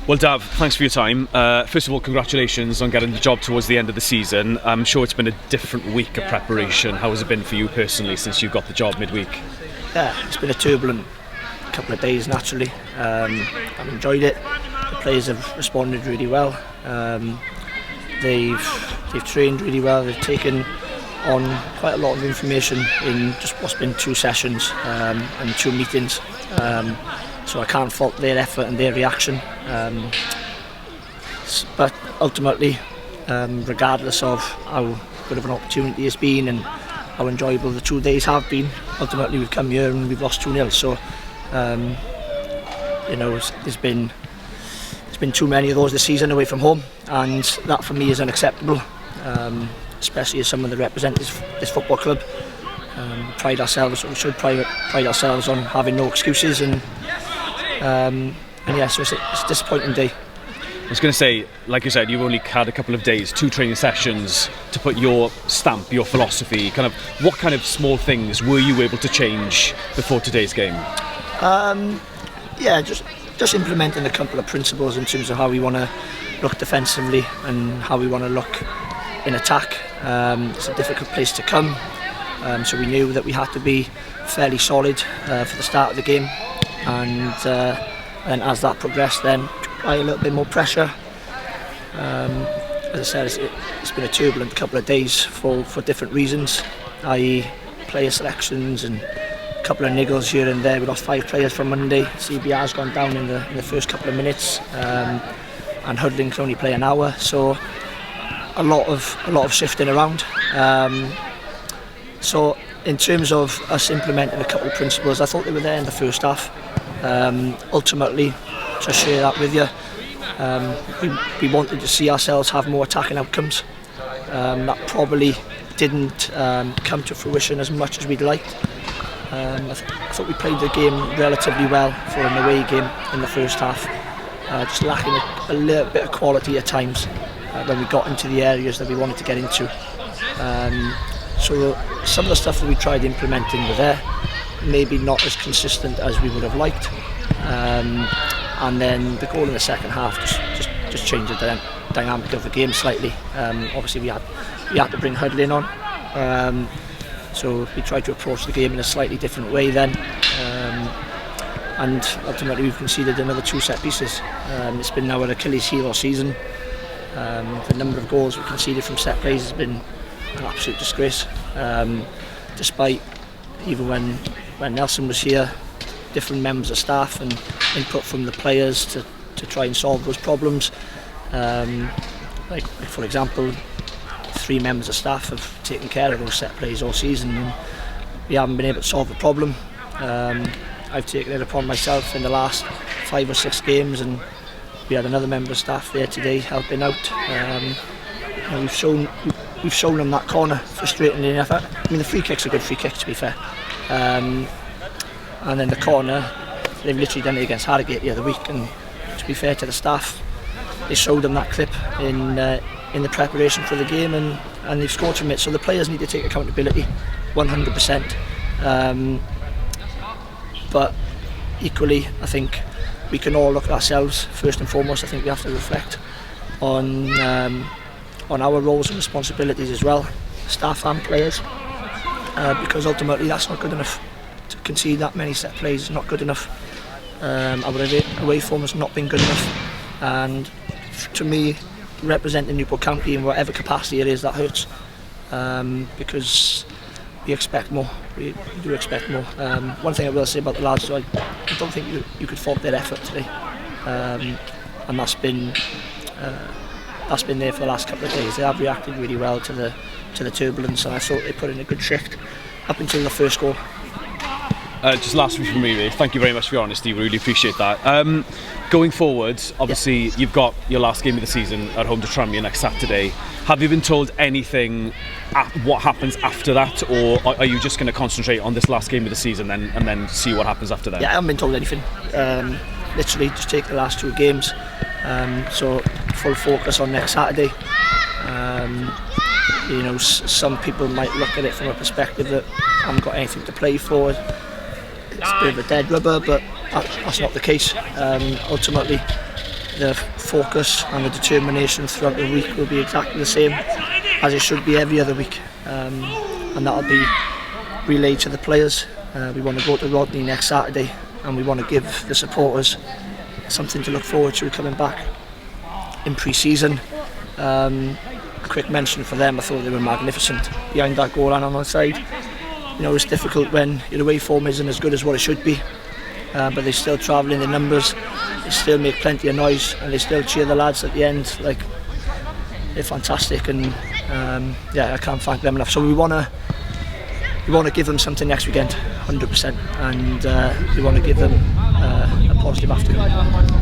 Well, Dav, thanks for your time. First of all, congratulations on getting the job towards the end of the season. I'm sure it's been a different week of preparation. How has it been for you personally since you got the job midweek? Yeah, it's been a turbulent couple of days naturally. I've enjoyed it. The players have responded really well. They've trained really well. They've taken on quite a lot of information in just what's been 2 sessions and 2 meetings. So I can't fault their effort and their reaction. But ultimately, regardless of how good of an opportunity it's been and how enjoyable the 2 days have been, ultimately we've come here and we've lost 2-0. So there's been too many of those this season away from home, and that for me is unacceptable. Especially as someone that represents this football club. We should pride ourselves on having no excuses, and so it's a disappointing day. I was going to say, like you said, you've only had a couple of days, 2 training sessions to put your stamp, your philosophy. What kind of small things were you able to change before today's game? Just implementing a couple of principles in terms of how we want to look defensively and how we want to look in attack. It's a difficult place to come, so we knew that we had to be fairly solid for the start of the game, and as that progressed, then apply a little bit more pressure. As I said, it's been a turbulent couple of days for different reasons, i.e. player selections and a couple of niggles here and there. We lost 5 players from Monday. CBR's gone down in the first couple of minutes, and Hudling can only play an hour. So a lot of shifting around. So in terms of us implementing a couple of principles, I thought they were there in the first half. Ultimately, to share that with you, we wanted to see ourselves have more attacking outcomes. That probably didn't come to fruition as much as we'd liked. I thought we played the game relatively well for an away game in the first half, just lacking a little bit of quality at times when we got into the areas that we wanted to get into. So some of the stuff that we tried implementing were there, maybe not as consistent as we would have liked. And then the goal in the second half just changed the dynamic of the game slightly. Obviously we had to bring Hudlin on, so we tried to approach the game in a slightly different way then, and ultimately we've conceded another 2 set pieces. It's been our Achilles heel all season. The number of goals we conceded from set plays has been an absolute disgrace. Despite even when Nelson was here, different members of staff and input from the players to try and solve those problems. Like for example, 3 members of staff have taken care of those set plays all season, and we haven't been able to solve the problem. I've taken it upon myself in the last 5 or 6 games, and we had another member of staff there today helping out. And we've shown them that corner, frustratingly enough. I mean, the free kick's a good free kick, to be fair. And then the corner, they've literally done it against Harrogate the other week, and to be fair to the staff, they showed them that clip in the preparation for the game, and they've scored from it. So the players need to take accountability 100%. But equally, I think we can all look at ourselves first and foremost. I think we have to reflect on our roles and responsibilities as well, staff and players, because ultimately that's not good enough. To concede that many set plays is not good enough. Our away form has not been good enough, and to me, representing Newport County in whatever capacity it is, that hurts, because we expect more. We do expect more. One thing I will say about the lads, I don't think you could fault their effort today, and that's been there for the last couple of days. They have reacted really well to the turbulence, and I thought they put in a good shift up until the first goal. Just last week from me, Ray. Thank you very much for your honesty. We really appreciate that. Going forward, obviously you've got your last game of the season at home to Tranmere next Saturday. Have you been told anything what happens after that, or are you just going to concentrate on this last game of the season and then see what happens after that? Yeah, I haven't been told anything. Literally just take the last 2 games. So full focus on next Saturday. Some people might look at it from a perspective that I haven't got anything to play for. It's a bit of a dead rubber, but that's not the case. Ultimately, the focus and the determination throughout the week will be exactly the same as it should be every other week, and that'll be relayed to the players. We want to go to Rodney next Saturday, and we want to give the supporters something to look forward to coming back in pre-season. A quick mention for them, I thought they were magnificent behind that goal line on one side. You know, it's difficult when your away form isn't as good as what it should be, but they still travel in the numbers, they still make plenty of noise, and they still cheer the lads at the end. Like, they're fantastic, and yeah, I can't thank them enough. So we want to give them something next weekend, 100%, and we want to give them a positive afternoon.